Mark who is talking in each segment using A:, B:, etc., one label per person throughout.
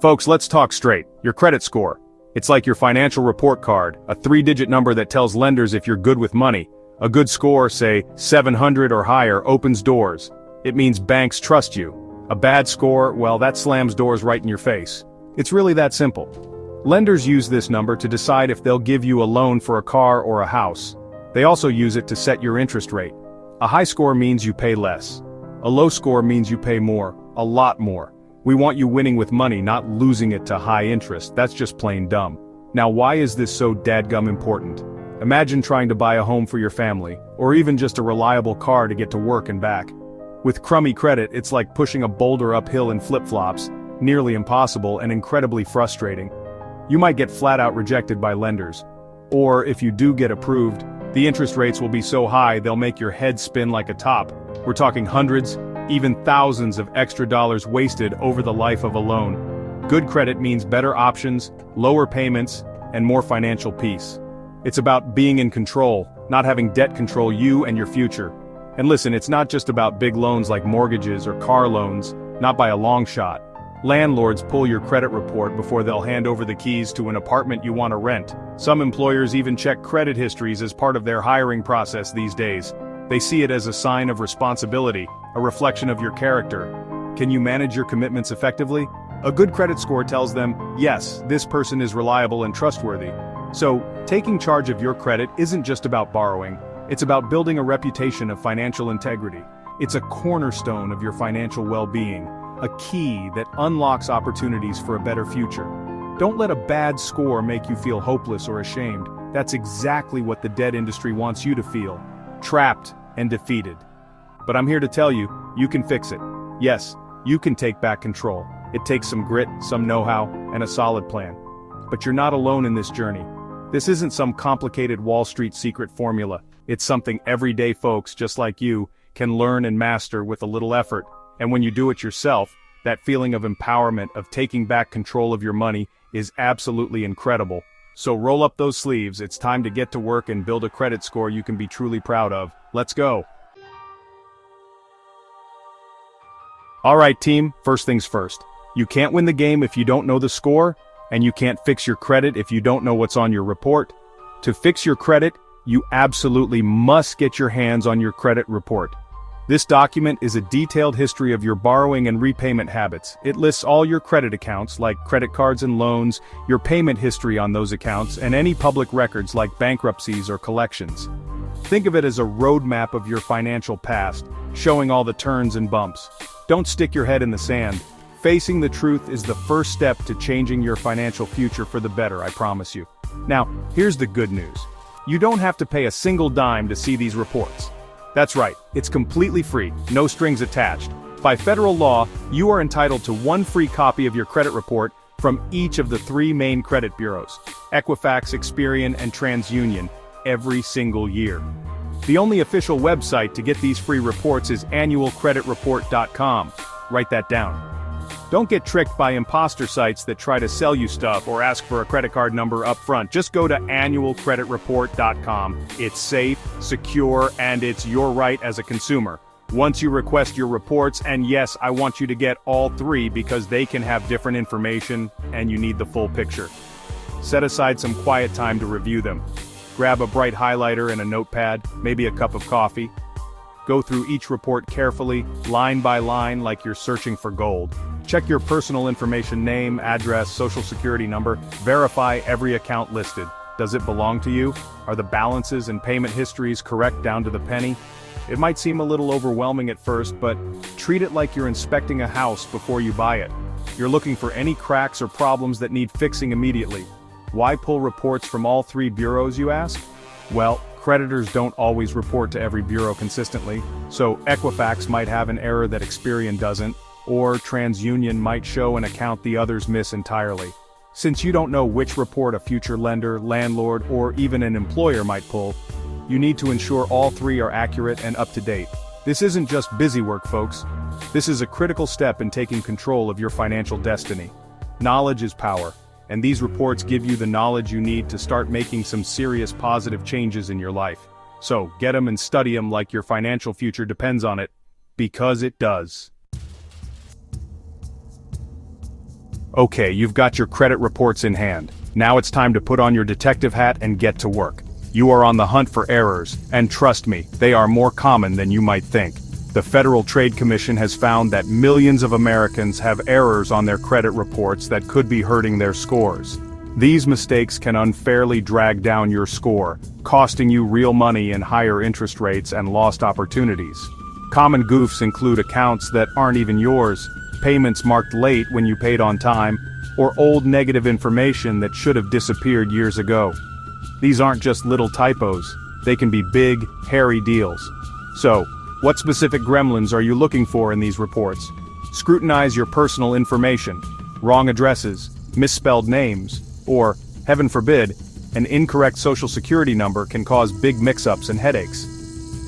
A: Folks, let's talk straight. Your credit score. It's like your financial report card, a 3-digit number that tells lenders if you're good with money. A good score, say 700 or higher, opens doors. It means banks trust you. A bad score, well, that slams doors right in your face. It's really that simple. Lenders use this number to decide if they'll give you a loan for a car or a house. They also use it to set your interest rate. A high score means you pay less. A low score means you pay more, a lot more. We want you winning with money, not losing it to high interest. That's just plain dumb. Now, why is this so dadgum important? Imagine trying to buy a home for your family, or even just a reliable car to get to work and back. With crummy credit, it's like pushing a boulder uphill in flip-flops, nearly impossible and incredibly frustrating. You might get flat-out rejected by lenders. Or, if you do get approved, the interest rates will be so high they'll make your head spin like a top. We're talking hundreds, even thousands of extra dollars wasted over the life of a loan. Good credit means better options, lower payments, and more financial peace. It's about being in control, not having debt control you and your future. And listen, it's not just about big loans like mortgages or car loans, not by a long shot. Landlords pull your credit report before they'll hand over the keys to an apartment you want to rent. Some employers even check credit histories as part of their hiring process these days. They see it as a sign of responsibility, a reflection of your character. Can you manage your commitments effectively? A good credit score tells them, yes, this person is reliable and trustworthy. So, taking charge of your credit isn't just about borrowing, it's about building a reputation of financial integrity. It's a cornerstone of your financial well-being, a key that unlocks opportunities for a better future. Don't let a bad score make you feel hopeless or ashamed. That's exactly what the debt industry wants you to feel. Trapped and defeated. But I'm here to tell you, you can fix it. Yes, you can take back control. It takes some grit, some know-how, and a solid plan. But you're not alone in this journey. This isn't some complicated Wall Street secret formula. It's something everyday folks just like you can learn and master with a little effort. And when you do it yourself, that feeling of empowerment, of taking back control of your money, is absolutely incredible. So roll up those sleeves, it's time to get to work and build a credit score you can be truly proud of. Let's go. Alright team, first things first. You can't win the game if you don't know the score, and you can't fix your credit if you don't know what's on your report. To fix your credit, you absolutely must get your hands on your credit report. This document is a detailed history of your borrowing and repayment habits. It lists all your credit accounts, like credit cards and loans, your payment history on those accounts, and any public records like bankruptcies or collections. Think of it as a roadmap of your financial past, showing all the turns and bumps. Don't stick your head in the sand. Facing the truth is the first step to changing your financial future for the better, I promise you. Now, here's the good news. You don't have to pay a single dime to see these reports. That's right, it's completely free, no strings attached. By federal law, you are entitled to one free copy of your credit report from each of the 3 main credit bureaus, Equifax, Experian, and TransUnion, every single year. The only official website to get these free reports is annualcreditreport.com. Write that down. Don't get tricked by imposter sites that try to sell you stuff or ask for a credit card number up front. Just go to annualcreditreport.com. It's safe, secure, and it's your right as a consumer. Once you request your reports, and yes, I want you to get all 3 because they can have different information and you need the full picture. Set aside some quiet time to review them. Grab a bright highlighter and a notepad, maybe a cup of coffee. Go through each report carefully, line by line, like you're searching for gold. Check your personal information, name, address, social security number. Verify every account listed. Does it belong to you? Are the balances and payment histories correct down to the penny? It might seem a little overwhelming at first, but treat it like you're inspecting a house before you buy it. You're looking for any cracks or problems that need fixing immediately. Why pull reports from all 3 bureaus, you ask? Well, creditors don't always report to every bureau consistently, so Equifax might have an error that Experian doesn't, or TransUnion might show an account the others miss entirely. Since you don't know which report a future lender, landlord, or even an employer might pull, you need to ensure all 3 are accurate and up to date. This isn't just busy work, folks. This is a critical step in taking control of your financial destiny. Knowledge is power, and these reports give you the knowledge you need to start making some serious positive changes in your life. So, get them and study them like your financial future depends on it, because it does. Okay, you've got your credit reports in hand. Now it's time to put on your detective hat and get to work. You are on the hunt for errors, and trust me, they are more common than you might think. The Federal Trade Commission has found that millions of Americans have errors on their credit reports that could be hurting their scores. These mistakes can unfairly drag down your score, costing you real money in higher interest rates and lost opportunities. Common goofs include accounts that aren't even yours, payments marked late when you paid on time, or old negative information that should have disappeared years ago. These aren't just little typos, they can be big, hairy deals. So, what specific gremlins are you looking for in these reports? Scrutinize your personal information, wrong addresses, misspelled names, or, heaven forbid, an incorrect social security number can cause big mix-ups and headaches.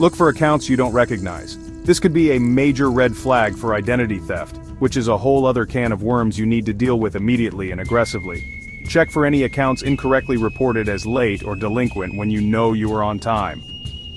A: Look for accounts you don't recognize. This could be a major red flag for identity theft, which is a whole other can of worms you need to deal with immediately and aggressively. Check for any accounts incorrectly reported as late or delinquent when you know you are on time.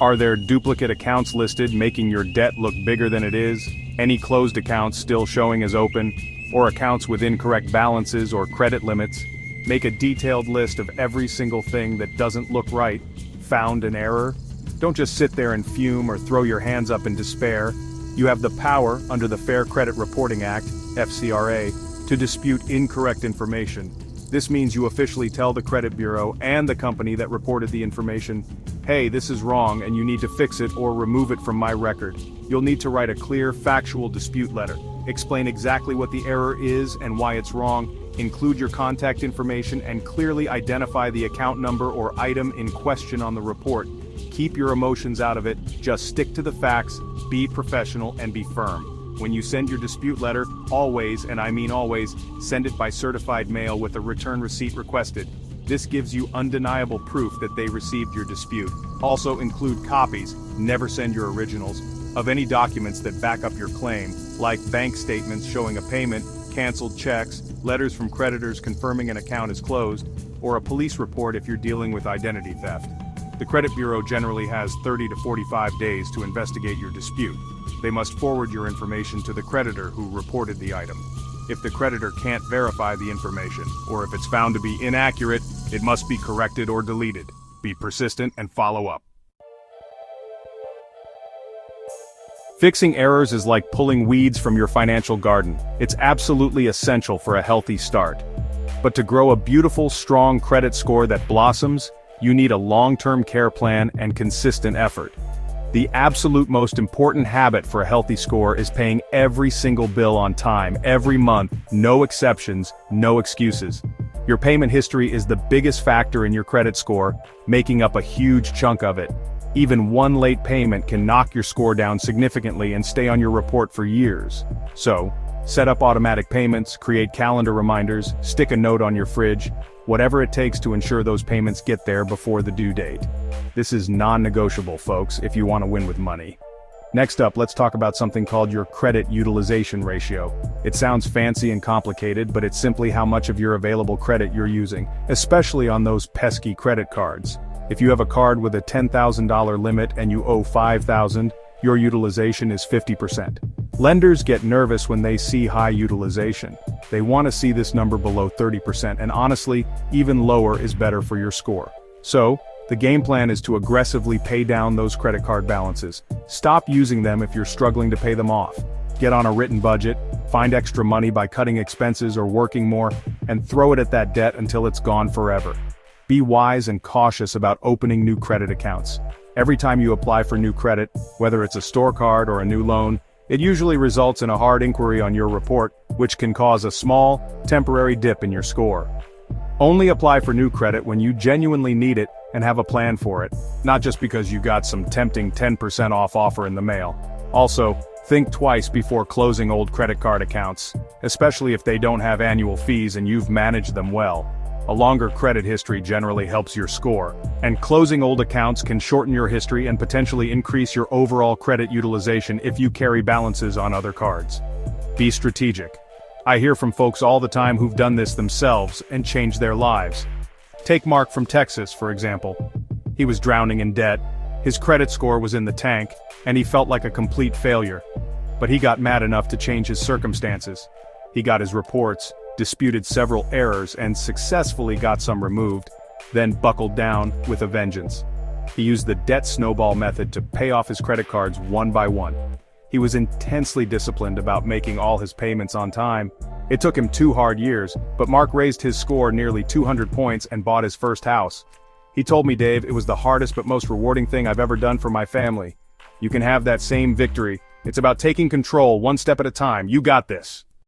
A: Are there duplicate accounts listed making your debt look bigger than it is? Any closed accounts still showing as open? Or accounts with incorrect balances or credit limits? Make a detailed list of every single thing that doesn't look right. Found an error? Don't just sit there and fume or throw your hands up in despair. You have the power, under the Fair Credit Reporting Act, FCRA, to dispute incorrect information. This means you officially tell the credit bureau and the company that reported the information, hey, this is wrong and you need to fix it or remove it from my record. You'll need to write a clear, factual dispute letter. Explain exactly what the error is and why it's wrong. Include your contact information and clearly identify the account number or item in question on the report. Keep your emotions out of it, just stick to the facts, be professional and be firm. When you send your dispute letter, always, and I mean always, send it by certified mail with a return receipt requested. This gives you undeniable proof that they received your dispute. Also include copies, never send your originals, of any documents that back up your claim, like bank statements showing a payment, canceled checks, letters from creditors confirming an account is closed, or a police report if you're dealing with identity theft. The credit bureau generally has 30 to 45 days to investigate your dispute. They must forward your information to the creditor who reported the item. If the creditor can't verify the information, or if it's found to be inaccurate, it must be corrected or deleted. Be persistent and follow up. Fixing errors is like pulling weeds from your financial garden. It's absolutely essential for a healthy start. But to grow a beautiful, strong credit score that blossoms, you need a long-term care plan and consistent effort. The absolute most important habit for a healthy score is paying every single bill on time, every month, no exceptions, no excuses. Your payment history is the biggest factor in your credit score, making up a huge chunk of it. Even one late payment can knock your score down significantly and stay on your report for years. So, set up automatic payments, create calendar reminders, stick a note on your fridge, whatever it takes to ensure those payments get there before the due date. This is non-negotiable, folks, if you want to win with money. Next up, let's talk about something called your credit utilization ratio. It sounds fancy and complicated, but it's simply how much of your available credit you're using, especially on those pesky credit cards. If you have a card with a $10,000 limit and you owe $5,000, your utilization is 50%. Lenders get nervous when they see high utilization. They want to see this number below 30%, and honestly, even lower is better for your score. So, the game plan is to aggressively pay down those credit card balances. Stop using them if you're struggling to pay them off. Get on a written budget, find extra money by cutting expenses or working more, and throw it at that debt until it's gone forever. Be wise and cautious about opening new credit accounts. Every time you apply for new credit, whether it's a store card or a new loan, it usually results in a hard inquiry on your report, which can cause a small, temporary dip in your score. Only apply for new credit when you genuinely need it and have a plan for it, not just because you got some tempting 10% off offer in the mail. Also, think twice before closing old credit card accounts, especially if they don't have annual fees and you've managed them well. A longer credit history generally helps your score, and closing old accounts can shorten your history and potentially increase your overall credit utilization if you carry balances on other cards. Be strategic. I hear from folks all the time who've done this themselves and changed their lives. Take Mark from Texas, for example. He was drowning in debt, his credit score was in the tank, and he felt like a complete failure. But he got mad enough to change his circumstances. He got his reports, disputed several errors and successfully got some removed, then buckled down with a vengeance. He used the debt snowball method to pay off his credit cards one by one. He was intensely disciplined about making all his payments on time. It took him 2 hard years, but Mark raised his score nearly 200 points and bought his first house. He told me, "Dave, it was the hardest but most rewarding thing I've ever done for my family." You can have that same victory. It's about taking control one step at a time. You got this.